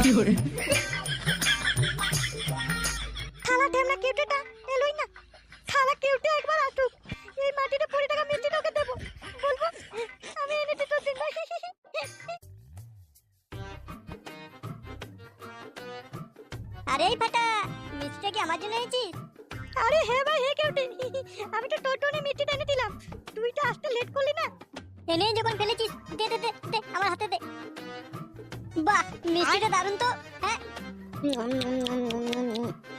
থালা ঢেমনা কিউটেটা এলোই না। থালা কিউটে একবার আসুক, এই মাটিতে 20 টাকা মিষ্টি তোকে দেবো, বলবো আমি এনেছি তোর জন্য। আরে এই ফাটা, মিষ্টিটা কি আমার জন্য এনেছিস? আরে হ্যাঁ ভাই, হ্যাঁ কিউটে, আমি তো টোটোনে মিষ্টিটা এনে দিলাম, তুই তো আসতে লেট করলি না। এনে যখন ফেলেছিস, দে দে দে দে আমার হাতে দে। বাহ, মিষ্টিটা দারুণ তো। হ্যাঁ,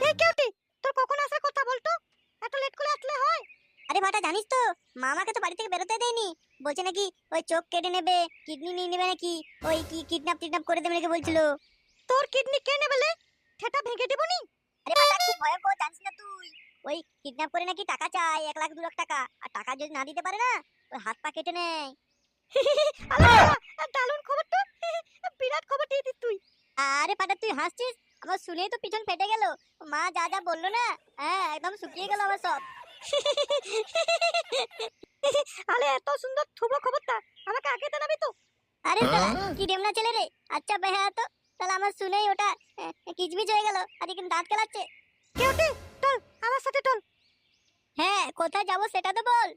এই কিউটে, তোর কখন আসার কথা বলতো, এত লেট করে আসলে হয়? আরে ফাটা জানিস তো, মা আমাকে তো বাড়ি থেকে বেরোতে দেয়নি, বলছে নাকি ওই চোখ কেটে নেবে, কিডনি নিয়ে নেবে নাকি, ওই কি কিডন্যাপ টিডন্যাপ করে দেবে নাকি বলছিল। তোর কিডনি কে নেবে লে? সেটা ভেঙে দেবো নি? আরে ফাটা খুব ভয়ঙ্কর, জানিস না তুই? ওই কিডন্যাপ করে নাকি টাকা চায়, 1 লাখ 2 লাখ টাকা, আর টাকা যদি না দিতে পারে না, ওই হাত পা কেটে নেয়। দারুণ খবর তো, বিরাট খবর দিয়ে দিস তুই। আরে ফাটা তুই হাসছিস, আমার শুনেই তো পিছন ফেটে গেল। মা যা যা বললো না, হ্যাঁ একদম শুকিয়ে গেল আমার সব। আরে এত সুন্দর শুভ খবরটা আমাকে আগে জানাবি তো। আরে শালা, কি ডেমনা ছেলে রে। আচ্ছা বেহা তো, তাহলে আমার শুনেই ওটা কিচমিচ হয়ে গেল, আর এখানে দাঁত কেলাচ্ছে। কেউটে চল আমার সাথে চল। হ্যাঁ, কোথায় যাবো সেটা তো বল।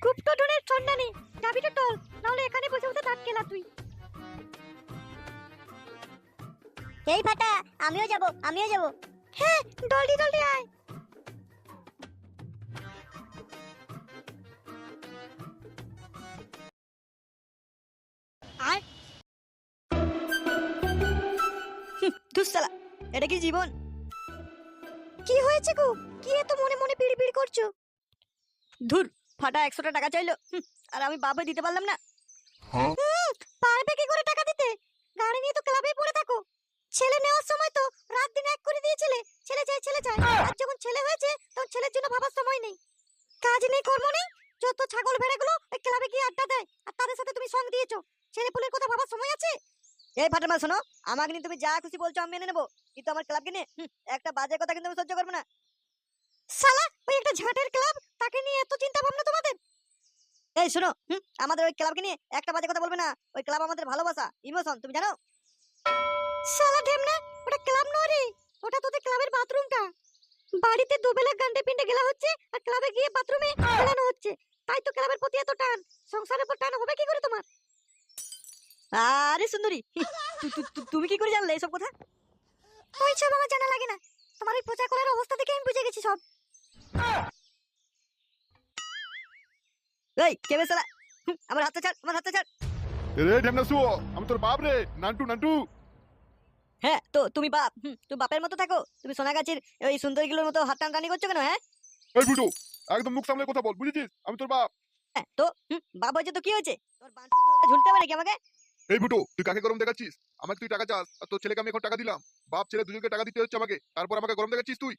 গুপ্ত ধনের সন্ধানে যাবি তো চল, নাহলে এখানে বসে বসে দাঁত কেলা তুই। এই ফাটা, আমিও যাব আমিও যাব। হ্যাঁ জলদি জলদি আয়। আর দুঃসালা, এটা কি জীবন? কি হয়েছে গো, কি এত মনে মনে বিড় বিড় করছো? ধুর, ফাটা 100টা টাকা চাইলো, আর আমি বাপে দিতে পারলাম না। পারবে কি করে টাকা দিতে? গাড়ি নিয়ে তো ক্লাবেই পড়ে থাকো। ছেলে নেওয়ার সময় তো রাত দিন এক করে দিয়েছিলে, ছেলে চাই ছেলে চাই, আর যখন ছেলে হয়েছে তখন ছেলের জন্য ভাবার সময় নেই, কাজ নেই কর্ম নেই, যত ছাগল ভেড়াগুলো ওই ক্লাবে গিয়ে আড্ডা দেয়, আর তাদের সাথে তুমি সঙ্গ দিয়েছো। ছেলে পুলের কথা ভাবার সময় আছে? এই ফাটা মা শোনো, আমাকে নিয়ে তুমি যা খুশি বলছো আমি মেনে নেবো, কিন্তু আমার ক্লাবকে নিয়ে একটা বাজে কথা কিন্তু আমি সহ্য করবো না। শালা ওই একটা ঝাঁটের ক্লাব, তাকে নিয়ে এত চিন্তা ভাবনা তোমাদের? এই শোনো, আমাদের ওই ক্লাবকে নিয়ে একটা বাজে কথা বলবে না। ওই ক্লাব আমাদের ভালোবাসা, ইমোশন, তুমি জানো? শালা ঢেমনা, ওটা ক্লাব নয় রে, ওটা তোদের ক্লাবের বাথরুমটা। বাড়িতে দুবেলা গান্ডে পিন্ডে গেলা হচ্ছে, আর ক্লাবে গিয়ে বাথরুমে খেলানো হচ্ছে, তাই তো ক্লাবের প্রতি এত টান। সংসারের উপর টান হবে কি করে তোমার? আরে সুন্দরী, তুমি কি করে জানলে এসব কথা? ওই সব আমার জানা লাগে না, তোমার ওই প্রচার করার অবস্থা দেখে আমি বুঝে গেছি সব। এই কে বে শালা, আমার হাতটা ছাড়, আমার হাতটা ছাড়। রে ঢেমনা শুয়ো, আমি তোর বাপ রে, নান্টু নান্টু। হ্যাঁ তো তুমি বাপ, তুমি বাপের মতো থাকো, তুমি সোনাগাছির ওই সুন্দরীগুলোর মতো হাত টানটানি করছো কেন? হ্যাঁ এই বুটু, একদম মুখ সামলে কথা বল, বুঝেছিস? আমি তোর বাপ। হ্যাঁ, তো বাপ হয়েছে তো কি হয়েছে? তোর বান্টু ধরে ঝুলতে পারে কি আমাকে? এই বুটু, তুই কাকে গরম দেখাচ্ছিস? আমাকে তুই টাকা চাস, আর তোর ছেলেকে আমি এখন টাকা দিলাম। বাপ ছেলে দুজনকে টাকা দিতে হচ্ছে আমাকে, তারপর আমাকে গরম দেখাচ্ছিস তুই?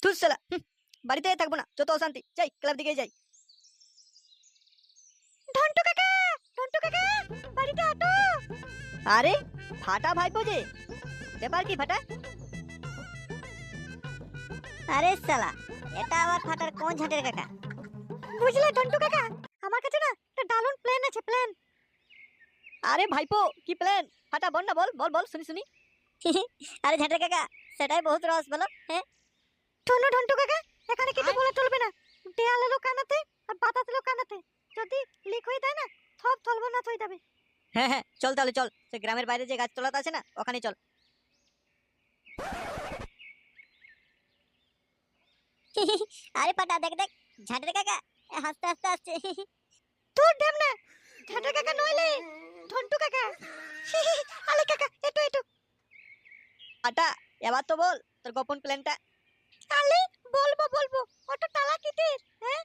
তুই শালা, বাড়িতে থাকবো না, যত অশান্তি, যাই ক্লাব দিকে যাই। ধন্টু কাকা, ধন্টু কাকা, বাড়িতে আটো। আরে ফাটা ভাইপো যে, ব্যাপার কি ফাটা? আরে শালা, এটা আবার ফাটার কোন ঝাঁটের কাকা? বুঝলে ধন্টু কাকা, আমার কাছে না একটা দারুণ প্ল্যান আছে, প্ল্যান। আরে ভাইপো কি প্ল্যান? ফাটা বল না, বল বল বল, শুনি শুনি। আরে ঝাঁটের কাকা, সেটাই বহুত রস, বলো। হ্যাঁ, শোনো ধন্টু কাকা, এখানে কিছু বলা চলবে না, দেয়াল এলো কানাতে আর বাতাস এলো কানাতে, যদি লিক হয়ে যায় না সব সর্বনাশ হয়ে যাবে। হ্যাঁ হ্যাঁ, চল তাহলে চল, সে গ্রামের বাইরে যে গাছতলাটা আছে না, ওখানে চল। আরে পাটা দেখ দেখ, ঝাঁটের কাকা হাসতে হাসতে আসছে। তোর ড্যাম না, ঝাঁটা কাকা নইলে ধন্টু কাকা। আলে কাকা এটো এটো। ফাটা এবার তো বল তোর গোপন প্ল্যানটা। আলে বলবো বলবো, অত টালা কিটির, হ্যাঁ?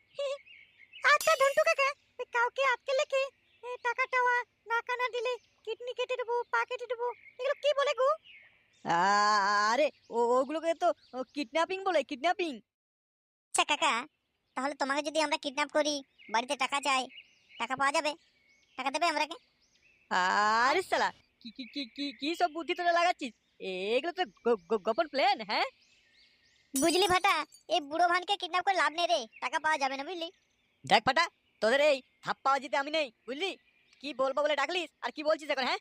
আচ্ছা ধন্টু কাকা, ওই কাউকে আটকে লেখে টাকা টাওয়া না কানা দিলে কিডনি কেটে দেবো, পা কেটে দেবো, এগুলো কি বলে গো? আরে ওগুলোকে তো কিডন্যাপিং বলে, কিডন্যাপিং। আচ্ছা কাকা, তাহলে তোমাকে যদি আমরা কিডন্যাপ করি, বাড়িতে টাকা চাই, টাকা পাওয়া যাবে? টাকা দেবে আমরাকে? আরে শালা, কি কি কি কি কি সব বুদ্ধি তোরা লাগাচ্ছিস? এগুলো তো গোপন প্ল্যান। হ্যাঁ বুঝলি ফাটা, এই বুড়ো ভানকে কিডন্যাপ করে লাভ নেই রে, টাকা পাওয়া যাবে না বুঝলি। দেখ ফাটা, তোদের এই ধাপ্পা বাজিতে আমি নেই, বুঝলি? কি বলবো বলে ডাকলিস আর কি বলছিস এখন? হ্যাঁ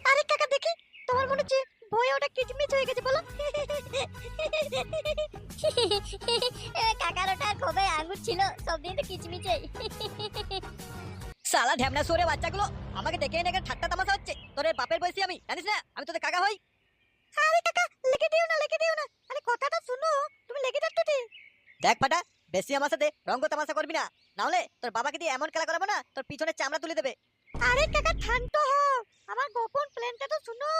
আরে কাকা দেখি, তোমার মনে হচ্ছে ভয়ে ওটা কিচমিচ হয়ে গেছে বলো? কাকার ওটা কবে আঙ্গুর ছিল, সব দিন তো কিচমিচে। শালা ঢ্যামনা সুরে বাচ্চাগুলো আমাকে ডেকে এনে এখানে ঠাট্টা তামাশা হচ্ছে। তোর এর বাপের বয়সী আমি, জানিস না আমি তোদের কাকা হই। আরে কাকা লেগে দিও না, লেগে দিও না। আরে কথাটা শুনো, তুমি লেগে যাচ্ছ যে। দেখ ফাটা, বেশি আমার সাথে রঙ্গ তামাশা করবি না, নাহলে তোর বাবাকে দিয়ে এমন খেলা করাবো না তোর পিছনে চামড়া তুলে দেবে। আরে কাকা শান্ত হও, আমার গোপন প্ল্যানটা তো শুনো।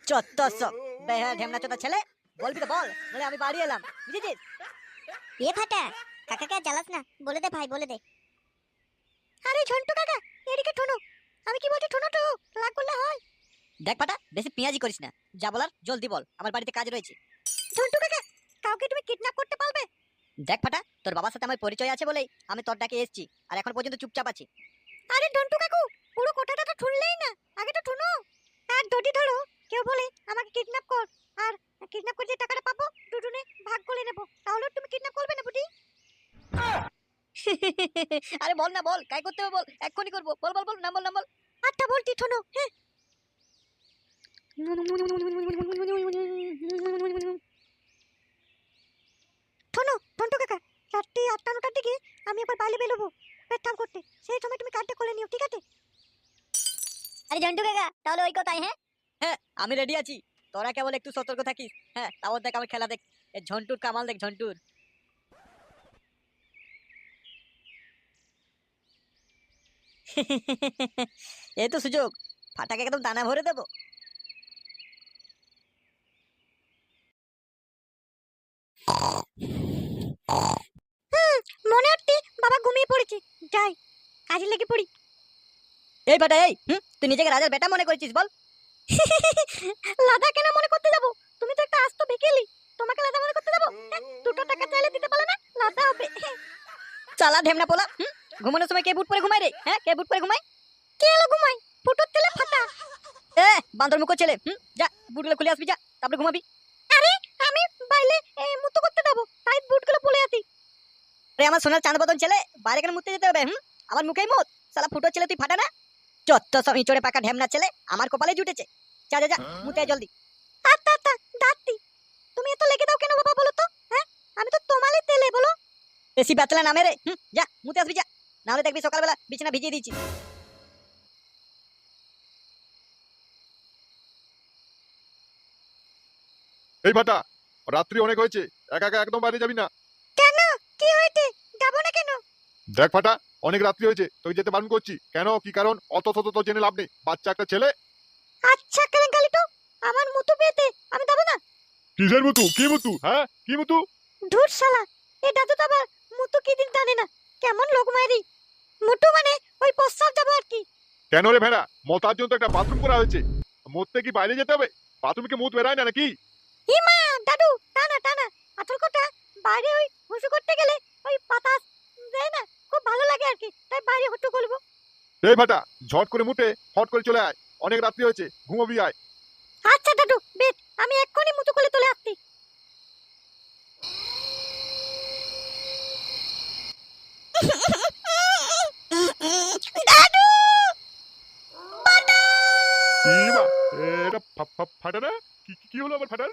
চত্বর সব বেহায়া ঢ্যামনা চোদা ছেলে, বলবি তো বল, নাহলে আমি বাড়ি এলাম, বুঝেছিস? এ ফাটা, কাকাকে আর জ্বালাস না, বলে দে ভাই, বলে দে। আরে ঝন্টু কাকা, এদিকে শোনো। আমি কি বলছি শোনো তো, রাগ করলে হয়? দেখ ফাটা, বেশি পেঁয়াজি করিস না, যা বলার জলদি বল, আমার বাড়িতে কাজ রয়েছে। ঝন্টু কাকা, কাউকে তুমি কিডন্যাপ করতে পারবে? দেখ ফাটা, তোর বাবার সাথে আমার পরিচয় আছে বলেই আমি তোর ডাকে এসেছি, আর এখন পর্যন্ত চুপচাপ আছি। আরে ঝন্টু কাকু, পুরো কথাটা তো শুনলেই না, আগে তো শোনো। আর যদি ধরো কেউ বলে আমাকে কিডন্যাপ কর, আর কিডন্যাপ করে যে টাকাটা পাবো দুজনে ভাগ করে নেব, তাহলে তুমি কিডন্যাপ করবে না বুঝি? আরে বল না, বল কাই করতে হবে বল, এক্ষুনি করবো, বল বল বল, নাম বল নাম বল। আচ্ছা বলছি শোনো, হ্যাঁ। শোনো ঝন্টু কাকা, রাত্রি 8টা-9টার দিকে আমি আবার বাইরে বেরোবো পেট্রাম করতে, সেই সময় তুমি কার্ডটা করে নিও, ঠিক আছে? আরে জন্টু কাকা, তাহলে ওই কথাই, হ্যাঁ? হ্যাঁ আমি রেডি আছি, তোরা কেবল একটু সতর্ক থাকিস। হ্যাঁ তাও দেখ আমার খেলা দেখ, এ ঝন্টুর কামাল দেখ, ঝন্টুর। এই তো সুযোগ, ফাটাকে একদম দানা ভরে দেবো। মনে হচ্ছে বাবা ঘুমিয়ে পড়েছে, যাই কাজে লেগে পড়ি। এই ফাটা এই, তুই নিজেকে রাজার বেটা মনে করছিস বল? লাদা কেন মনে করতে যাবো? তুমি তো একটা আস্ত বিকেলি, তোমাকে লাদা মনে করতে যাবো? দুটো টাকা চাইলে দিতে পারলে না, লাদা হবে। চালা ঢেমনা পোলা, ঘুমানোর সময় কে বুট পরে ঘুমায় রে? হ্যাঁ কে বুট পরে ঘুমায়? কে এলো ঘুমাই? ফুটোর তেলে ফাটা। এ বান্দর মুখ ছেলে, যা বুটগুলো খুলে আসবি, যা তারপরে ঘুমাবি। আরে আমি বাইরে মুতো করতে যাবো, তাই বুটগুলো পরে আছি। আরে আমার সোনার চাঁদ বদন ছেলে, বাইরে কেন মুততে যেতে হবে? আমার মুখেই মুত, শালা ফুটো ছেলে তুই ফাটা না। চত্ব সব ইঁচড়ে পাকা ঢেমনা ছেলে, আমার কপালে জুটেছে। যা যা যা মুতে আয় জলদি। আচ্ছা আচ্ছা দাঁতি, তুমি এত লেগে দাও কেন বাবা বলো তো? হ্যাঁ আমি তো তোমারই তেলে বলো। বেশি বাতলা নামে রে, যা মুতে আসবি যা, নাহলে দেখবি সকালবেলা বিছানা ভিজিয়ে দিয়েছি। এই ফাটা, রাত্রি অনেক হয়েছে, একা একা একদম বাইরে যাবি না। কেন কি হয়েছে? যাবো না কেন? দেখ ফাটা, অনেক রাত্রি হয়েছে, তুই যেতে বারণ করছি। কেন কি কারণ অত শত তো জেনে লাভ নেই, বাচ্চা একটা ছেলে। আচ্ছা কেন গালি তো, আমার মুতো পেতে আমি যাবো না। কিসের মতু? কি মতু? হ্যাঁ কি মতু? ধুর শালা, এই দাদু তো আবার মুতো কি দিন জানে না, কেমন লোক মারি। মুটু মানে ওই প্রস্তাব যাবো আর কি। কেন রে ভেড়া, মতার জন্য তো একটা বাথরুম করা হয়েছে, মরতে কি বাইরে যেতে হবে? বাথরুমে কি মুত বেরায় না নাকি? হিমা দাদু, টানা টানা, আসল কথা বাইরে ওই হুসু করতে গেলে ওই বাতাস দেয় না, খুব ভালো লাগে আর কি, তাই বাইরে হুটু করবো। এই ফাটা, ঝট করে মুটে হট করে চলে আয়, অনেক রাত্রি হয়েছে, ঘুমোবি আয়। আচ্ছা দাদু বেশ, আমি এক্ষুনি মুতু করে চলে আসছি। দাদু কি মা, এটা ফাটা না? কি কি হলো আমার ফাটার?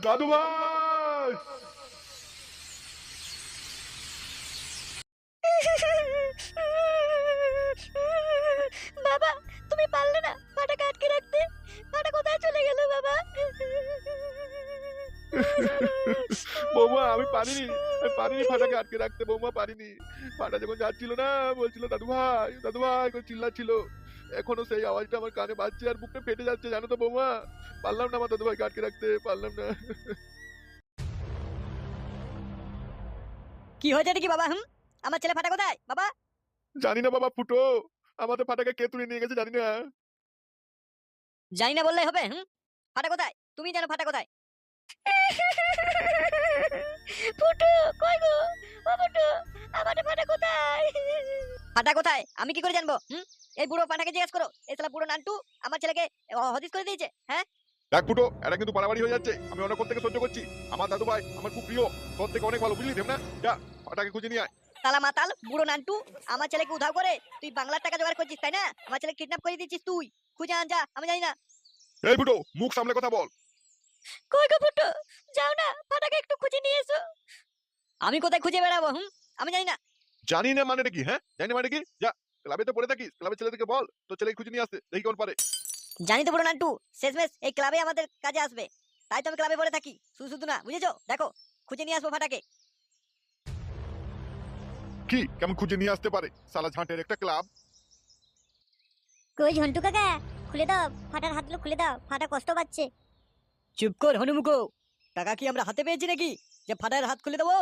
দাদু ভাই! বাবা তুমি পারলে না ফাটাকে আটকে রাখতে? ফাটা কোথায় চলে গেল বাবা? বৌমা আমি পারিনি, আমি পারিনি ফাটাকে আটকে রাখতে, বৌমা পারিনি। ফাটা যখন যাচ্ছিল না, বলছিল দাদু ভাই করে চিল্লাচ্ছিল, এখনো সেই আওয়াজটা আমার কানে বাজছে আর বুকটা ফেটে যাচ্ছে, জানো তো বৌমা। পারলাম না আমার দাদু ভাইকে আটকে রাখতে, পারলাম না। কি হয়েছে নাকি বাবা? আমার ছেলে ফাটা কোথায় বাবা? জানি না বাবা ফুটো, আমাদের ফাটাকে কে তুলে নিয়ে গেছে জানি না। জানি না বললেই হবে? ফাটা কোথায়? তুমি জানো ফাটা কোথায়? ফুটু কই গো? ও ফুটু, আমাদের ফাটা কোথায়? ফাটা কোথায় আমি কি করে জানবো? এই বুড়ো পাঠাকে জিজ্ঞেস করো, এই শালা বুড়ো নান্টু আমার ছেলেকে হদিস করে দিয়েছে। হ্যাঁ দেখ ফুটো, এটা কিন্তু বাড়াবাড়ি হয়ে যাচ্ছে, আমি অনেকক্ষণ থেকে সহ্য করছি। আমার দাদু ভাই আমার খুব প্রিয়, তোর থেকে অনেক ভালো, বুঝলি না? যা ফাটাকে খুঁজে নিয়ে আয়। তালা মাতাল বুড়ো নান্টু, আমার ছেলেকে উধাও করে তুই বাংলার টাকা জোগাড় করছিস তাই না? আমার ছেলে কিডন্যাপ করে দিয়েছিস তুই, খুঁজে আন যা, আমি জানি না। এই ফুটো মুখ সামলে কথা বল। কই গো ফুটো, যাও না ফাটাকে একটু খুঁজে নিয়ে এসো। আমি কোথায় খুঁজে বেড়াবো? আমি জানি না। জানি না মানেটা কি? হ্যাঁ জানি না মানে কি? যা ক্লাবে তো পড়ে থাকিস, ক্লাবের ছেলেদেরকে বল তো ছেলে খুঁজে নিয়ে আসতে, দেখি কোন পারে। জানি তো পুরো নান্টু, শেষমেশ এই ক্লাবে আমাদের কাজে আসবে, তাই তো আমি ক্লাবে পড়ে থাকি। শুধু শুধু না, বুঝেছো? দেখো খুঁজে নিয়ে আসবো ফাটাকে। কি কেমন খুঁজে নিয়ে আসতে পারে শালা ঝাঁটের একটা ক্লাব? কই ঝন্টু কাকা, খুলে দাও ফাটার হাতগুলো, খুলে দাও, ফাটা কষ্ট পাচ্ছে। চুপ কর হনুমুখো, টাকা কি আমরা হাতে পেয়েছি নাকি যে ফাটার হাত খুলে দেবো?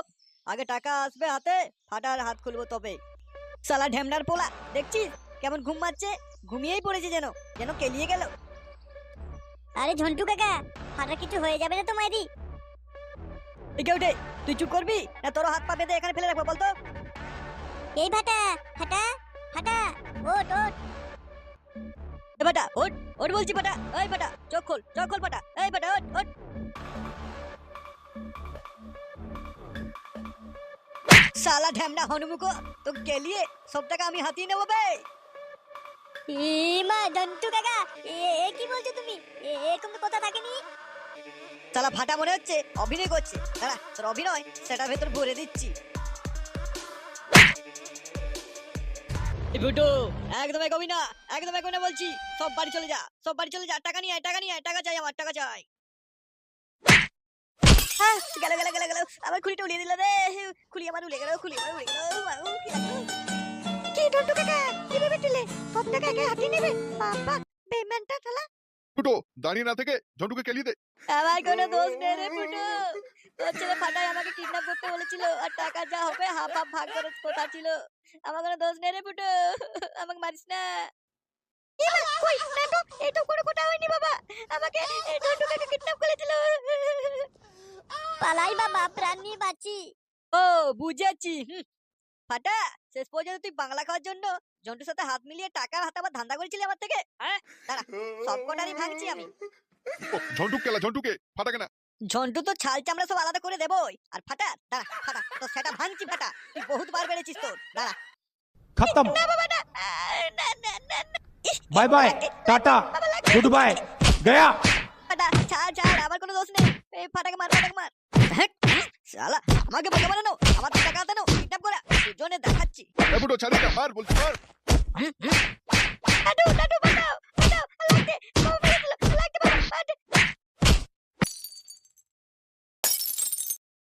আগে টাকা আসবে হাতে, ফাটার হাত খুলবো তবে। শালা ঢ্যামনার পোলা, দেখছিস কেমন ঘুম মারছে? ঘুমিয়েই পড়েছে যেন, যেন কেলিয়ে গেল। আরে ঝন্টু কাকা, ফাটার কিছু হয়ে যাবে না তো মাইরি? একে উঠে, তুই চুপ করবি না তোর হাত পা বেঁধে এখানে ফেলে রাখবো বলতো? এই ফাটা, ফাটা, ফাটা, ওঠ ওঠ। এ ফাটা ওঠ, ওঠ বলছি ফাটা। এই ফাটা চোখ খোল, চোখ খোল ফাটা। এই ফাটা ওঠ, ওঠ। শালা ঢ্যামনা হনুমুখো, তো কেলিয়ে সব টাকা আমি হাতিয়ে নেবো বে। মা ঝন্টু কাকা, এ কি বলছো তুমি? এরকম তো কথা থাকেনি। শালা ফাটা মনে হচ্ছে অভিনয় করছে। দাঁড়া, তোর অভিনয় সেটা ভেতর ভরে দিচ্ছি। এই ফুটো, একদম এগোবি না, একদম এগোবি না বলছি। সব বাড়ি চলে যা, সব বাড়ি চলে যা। টাকা নিয়ে আয়, টাকা নিয়ে আয়, টাকা চাই আমার, টাকা চাই। হ্যাঁ, গেল গেল গেল গেল, আমার খুলিটা উলিয়ে দিল রে। খুলি আমার উলে গেল, খুলি আমার উলে গেল। মাগো, কি লাগলো? কি ঝন্টু কাকা, কি ভেবে দিলে সব টাকা একা হাতিয়ে নেবে? বাবা বেইমানটা শালা। ফুটো দাঁড়িয়ে না থেকে ঝন্টুকে কেলিয়ে দে। আমার কোনো দোষ নেই রে ফুটো। তোর ছেলে ফাটাই আমাকে কিডন্যাপ করতে বলেছিল, আর টাকা যা হবে হাফ হাফ ভাগ করে কথা ছিল। আমার কোনো দোষ নেই রে ফুটো, আমাকে মারিস না। কই না তো, এই তো কোনো কথা হয়নি বাবা, আমাকে এই ঝন্টু কাকা কিডন্যাপ করেছিল। পালাই বাবা, প্রাণ নিয়ে বাঁচি। ও বুঝেছি। ফাটা, শেষ পর্যন্ত তুই বাংলা খাওয়ার জন্য জন্টুর সাথে হাত মিলিয়ে টাকা হাতাবার ধান্দা করেছিলি আমার থেকে? হ্যাঁ দাঁড়া, সব কটারই ভাঙছি আমি। ও, ঝন্টুক কেলা, ঝন্টুকে ফাটাকে না। ঝন্টু তো ছাল চামড়া সব আলাদা করে দেবই। আর ফাটা, দাঁড়া ফাটা, তো সেটা ভাঙছি ফাটা। তুই বহুত বার বেড়েছিস তোর, দাঁড়া। खत्म। না বাবা না, না না না না। Bye bye, tata, goodbye, गया। ফাটা ছাড় ছাড়, আমার কোনো দোষ নেই। এই ফাটাকে মার, ফাটাকে মার। হ্যাঁ, শালা আমাকে বোকা বানানো, আমার টাকা হাতানো, কিডন্যাপ করা, দুজনে দেখাচ্ছি। এ ফুটো ছাড়িস না, মার বলছি মার।